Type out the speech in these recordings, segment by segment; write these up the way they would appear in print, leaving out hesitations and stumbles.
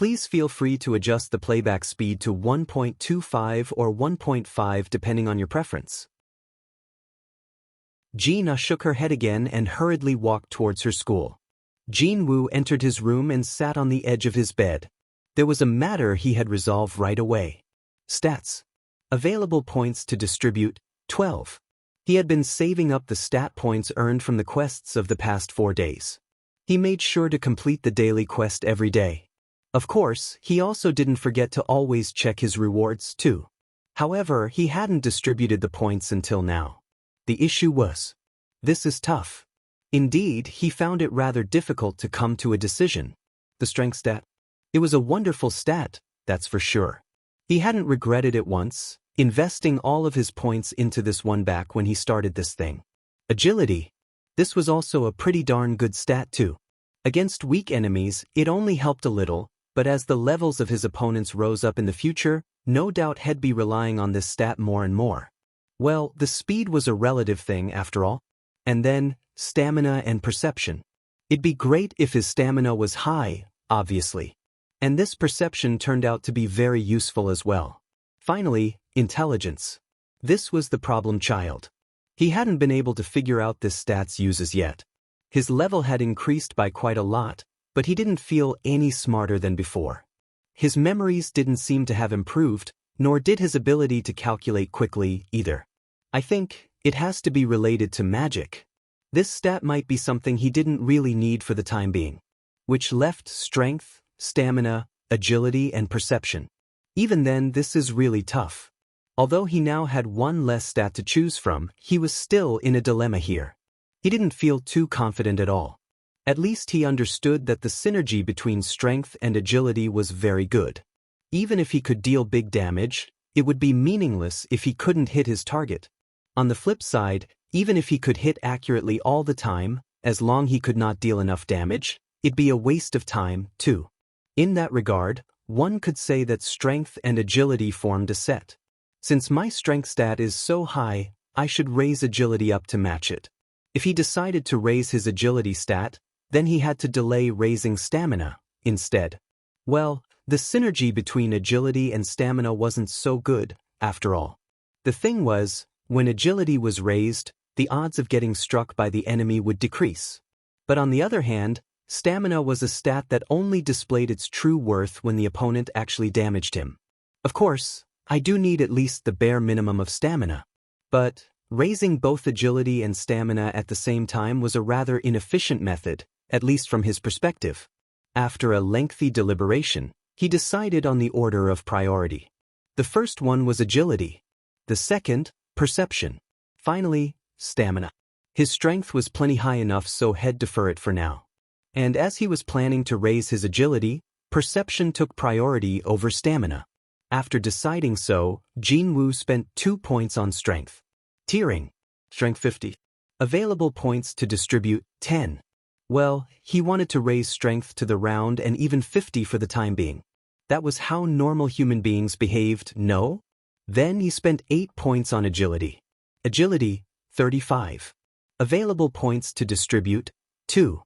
Please feel free to adjust the playback speed to 1.25 or 1.5 depending on your preference. Jin-Ah shook her head again and hurriedly walked towards her school. Jin-Woo entered his room and sat on the edge of his bed. There was a matter he had resolved right away. Stats. Available points to distribute, 12. He had been saving up the stat points earned from the quests of the past 4 days. He made sure to complete the daily quest every day. Of course, he also didn't forget to always check his rewards too. However, he hadn't distributed the points until now. The issue was, this is tough. Indeed, he found it rather difficult to come to a decision. The strength stat. It was a wonderful stat, that's for sure. He hadn't regretted it once, investing all of his points into this one back when he started this thing. Agility. This was also a pretty darn good stat too. Against weak enemies, it only helped a little, but as the levels of his opponents rose up in the future, no doubt he'd be relying on this stat more and more. Well, the speed was a relative thing after all. And then, stamina and perception. It'd be great if his stamina was high, obviously. And this perception turned out to be very useful as well. Finally, intelligence. This was the problem child. He hadn't been able to figure out this stat's uses yet. His level had increased by quite a lot, but he didn't feel any smarter than before. His memories didn't seem to have improved, nor did his ability to calculate quickly either. I think it has to be related to magic. This stat might be something he didn't really need for the time being, which left strength, stamina, agility, and perception. Even then, this is really tough. Although he now had one less stat to choose from, he was still in a dilemma here. He didn't feel too confident at all. At least he understood that the synergy between strength and agility was very good. Even if he could deal big damage, it would be meaningless if he couldn't hit his target. On the flip side, even if he could hit accurately all the time, as long as he could not deal enough damage, it'd be a waste of time, too. In that regard, one could say that strength and agility formed a set. Since my strength stat is so high, I should raise agility up to match it. If he decided to raise his agility stat, then he had to delay raising stamina instead. Well, the synergy between agility and stamina wasn't so good, after all. The thing was, when agility was raised, the odds of getting struck by the enemy would decrease. But on the other hand, stamina was a stat that only displayed its true worth when the opponent actually damaged him. Of course, I do need at least the bare minimum of stamina. But raising both agility and stamina at the same time was a rather inefficient method, at least from his perspective. After a lengthy deliberation, he decided on the order of priority. The first one was agility. The second, perception. Finally, stamina. His strength was plenty high enough, so he'd defer it for now. And as he was planning to raise his agility, perception took priority over stamina. After deciding so, Jin-Woo spent 2 points on strength. Tiering. Strength 50. Available points to distribute, 10. Well, he wanted to raise strength to the round and even 50 for the time being. That was how normal human beings behaved, no? Then he spent 8 points on agility. Agility, 35. Available points to distribute, 2.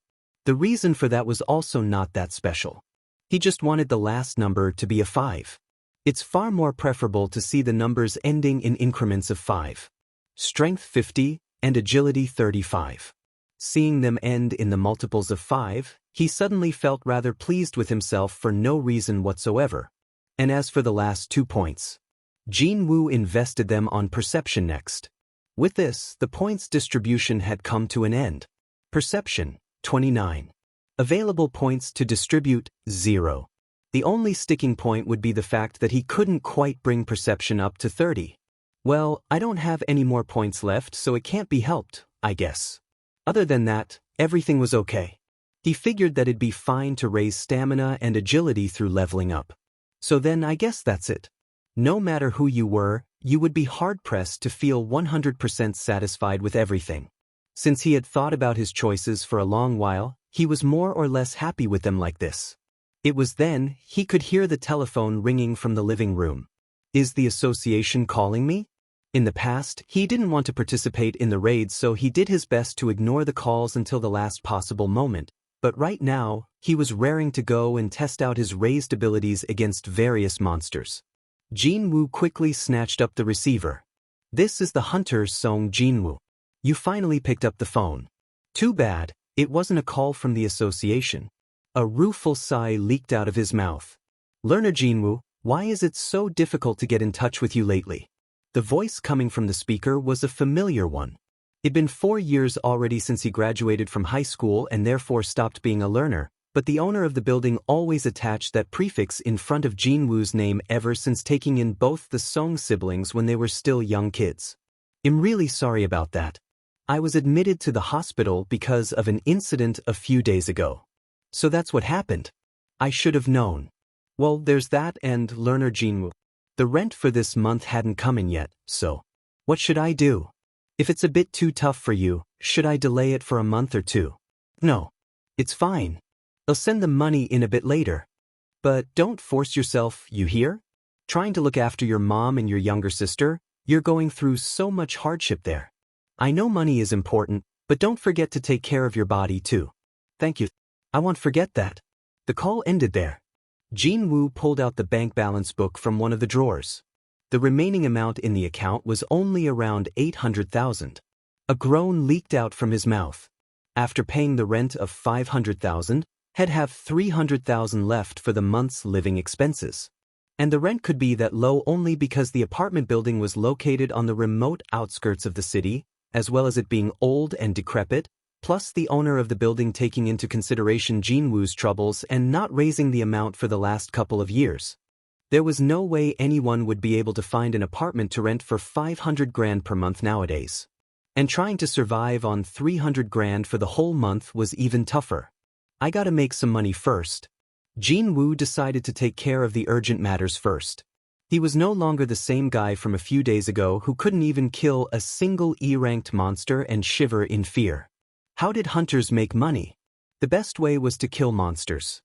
The reason for that was also not that special. He just wanted the last number to be a 5. It's far more preferable to see the numbers ending in increments of 5. Strength 50 and agility 35. Seeing them end in the multiples of 5, he suddenly felt rather pleased with himself for no reason whatsoever. And as for the last 2 points, Jin-Woo invested them on perception next. With this, the points distribution had come to an end. Perception, 29. Available points to distribute, 0. The only sticking point would be the fact that he couldn't quite bring perception up to 30. Well, I don't have any more points left, so it can't be helped, I guess. Other than that, everything was okay. He figured that it'd be fine to raise stamina and agility through leveling up. So then I guess that's it. No matter who you were, you would be hard-pressed to feel 100% satisfied with everything. Since he had thought about his choices for a long while, he was more or less happy with them like this. It was then he could hear the telephone ringing from the living room. Is the association calling me? In the past, he didn't want to participate in the raids, so he did his best to ignore the calls until the last possible moment, but right now, he was raring to go and test out his raised abilities against various monsters. Jin-Woo quickly snatched up the receiver. "This is the hunter Sung Jin-Woo. You finally picked up the phone. Too bad, it wasn't a call from the association." A rueful sigh leaked out of his mouth. "Learner Jin-Woo, why is it so difficult to get in touch with you lately?" The voice coming from the speaker was a familiar one. It'd been 4 years already since he graduated from high school and therefore stopped being a learner, but the owner of the building always attached that prefix in front of Jin-Woo's name ever since taking in both the Sung siblings when they were still young kids. "I'm really sorry about that. I was admitted to the hospital because of an incident a few days ago. So that's what happened. I should have known." "Well, there's that, and learner Jin-Woo. The rent for this month hadn't come in yet, so what should I do? If it's a bit too tough for you, should I delay it for a month or two?" "No. It's fine. I'll send the money in a bit later. But don't force yourself, you hear? Trying to look after your mom and your younger sister, you're going through so much hardship there. I know money is important, but don't forget to take care of your body too." "Thank you. I won't forget that." The call ended there. Jin-Woo pulled out the bank balance book from one of the drawers. The remaining amount in the account was only around 800,000. A groan leaked out from his mouth. After paying the rent of 500,000, he'd have 300,000 left for the month's living expenses. And the rent could be that low only because the apartment building was located on the remote outskirts of the city, as well as it being old and decrepit, plus the owner of the building taking into consideration Jin-Woo's troubles and not raising the amount for the last couple of years. There was no way anyone would be able to find an apartment to rent for 500 grand per month nowadays. And trying to survive on 300 grand for the whole month was even tougher. "I gotta make some money first." Jin-Woo decided to take care of the urgent matters first. He was no longer the same guy from a few days ago who couldn't even kill a single E-ranked monster and shiver in fear. How did hunters make money? The best way was to kill monsters.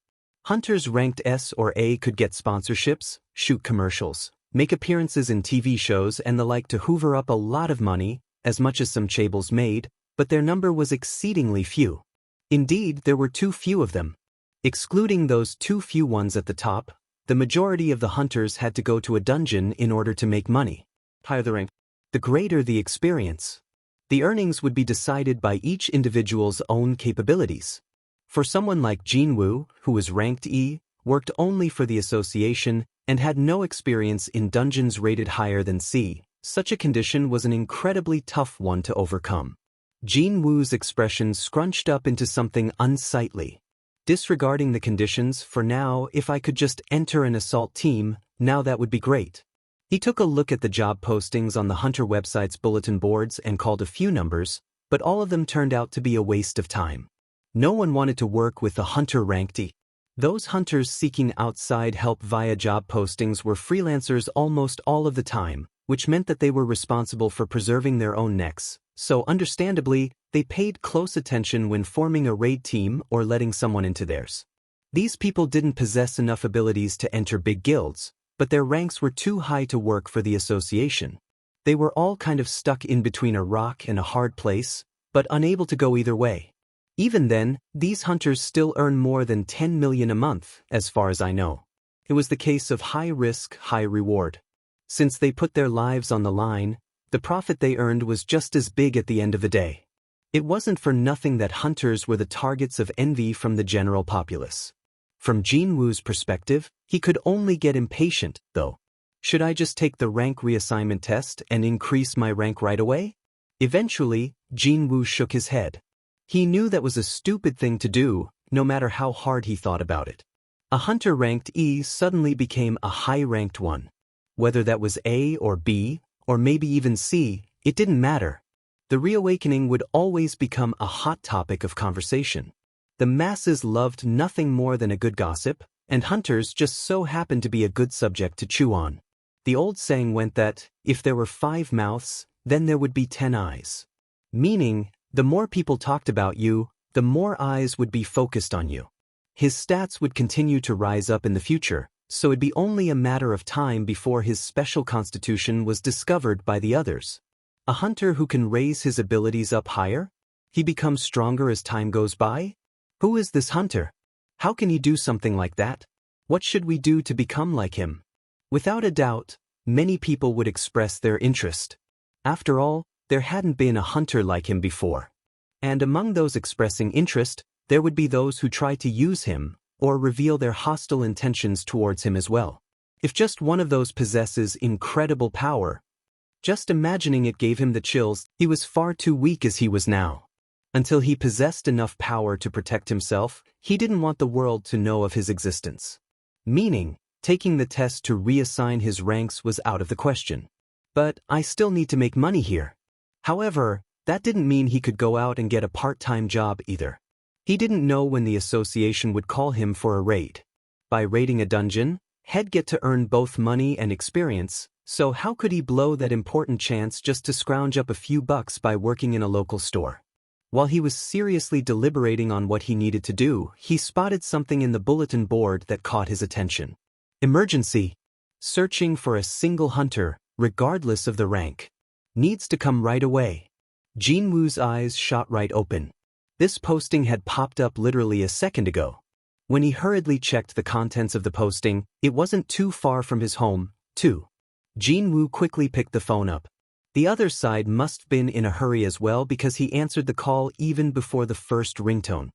Hunters ranked S or A could get sponsorships, shoot commercials, make appearances in TV shows and the like to hoover up a lot of money, as much as some chaebols made, but their number was exceedingly few. Indeed, there were too few of them. Excluding those too few ones at the top, the majority of the hunters had to go to a dungeon in order to make money. Higher the rank, the greater the experience. The earnings would be decided by each individual's own capabilities. For someone like Jin-Woo, who was ranked E, worked only for the association, and had no experience in dungeons rated higher than C, such a condition was an incredibly tough one to overcome. Jin-Woo's expression scrunched up into something unsightly. Disregarding the conditions, for now, if I could just enter an assault team, now that would be great. He took a look at the job postings on the Hunter website's bulletin boards and called a few numbers, but all of them turned out to be a waste of time. No one wanted to work with the Hunter ranked E. Those hunters seeking outside help via job postings were freelancers almost all of the time, which meant that they were responsible for preserving their own necks, so understandably, they paid close attention when forming a raid team or letting someone into theirs. These people didn't possess enough abilities to enter big guilds, but their ranks were too high to work for the association. They were all kind of stuck in between a rock and a hard place, but unable to go either way. Even then, these hunters still earn more than 10 million a month, as far as I know. It was the case of high risk, high reward. Since they put their lives on the line, the profit they earned was just as big at the end of the day. It wasn't for nothing that hunters were the targets of envy from the general populace. From Jin-Woo's perspective, he could only get impatient, though. Should I just take the rank reassignment test and increase my rank right away? Eventually, Jin-Woo shook his head. He knew that was a stupid thing to do, no matter how hard he thought about it. A hunter ranked E suddenly became a high-ranked one. Whether that was A or B, or maybe even C, it didn't matter. The reawakening would always become a hot topic of conversation. The masses loved nothing more than a good gossip, and hunters just so happened to be a good subject to chew on. The old saying went that, if there were 5 mouths, then there would be 10 eyes. Meaning, the more people talked about you, the more eyes would be focused on you. His stats would continue to rise up in the future, so it'd be only a matter of time before his special constitution was discovered by the others. A hunter who can raise his abilities up higher? He becomes stronger as time goes by? Who is this hunter? How can he do something like that? What should we do to become like him? Without a doubt, many people would express their interest. After all, there hadn't been a hunter like him before. And among those expressing interest, there would be those who try to use him, or reveal their hostile intentions towards him as well. If just one of those possesses incredible power, just imagining it gave him the chills. He was far too weak as he was now. Until he possessed enough power to protect himself, he didn't want the world to know of his existence. Meaning, taking the test to reassign his ranks was out of the question. But I still need to make money here. However, that didn't mean he could go out and get a part-time job either. He didn't know when the association would call him for a raid. By raiding a dungeon, he'd get to earn both money and experience, so how could he blow that important chance just to scrounge up a few bucks by working in a local store? While he was seriously deliberating on what he needed to do, he spotted something in the bulletin board that caught his attention. Emergency. Searching for a single hunter, regardless of the rank. Needs to come right away. Jin-Woo's eyes shot right open. This posting had popped up literally a second ago. When he hurriedly checked the contents of the posting, it wasn't too far from his home, too. Jin-Woo quickly picked the phone up. The other side must have been in a hurry as well because he answered the call even before the first ringtone.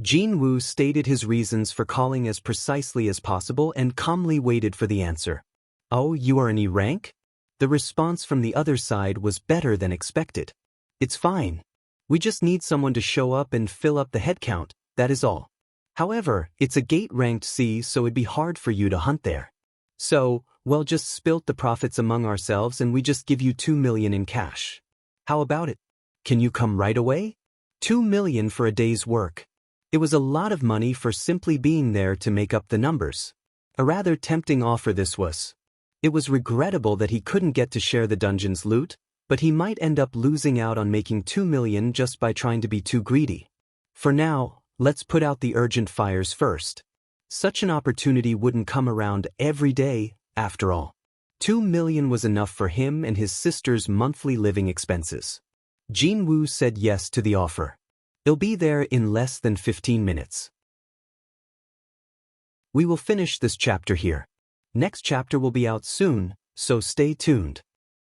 Jin-Woo stated his reasons for calling as precisely as possible and calmly waited for the answer. Oh, you are an E rank? The response from the other side was better than expected. It's fine. We just need someone to show up and fill up the head count, that is all. However, it's a gate-ranked C, so it'd be hard for you to hunt there. So, well, just split the profits among ourselves and we just give you 2 million in cash. How about it? Can you come right away? 2 million for a day's work. It was a lot of money for simply being there to make up the numbers. A rather tempting offer this was. It was regrettable that he couldn't get to share the dungeon's loot, but he might end up losing out on making 2 million just by trying to be too greedy. For now, let's put out the urgent fires first. Such an opportunity wouldn't come around every day, after all. 2 million was enough for him and his sister's monthly living expenses. Jin-Woo said yes to the offer. He'll be there in less than 15 minutes. We will finish this chapter here. Next chapter will be out soon, so stay tuned.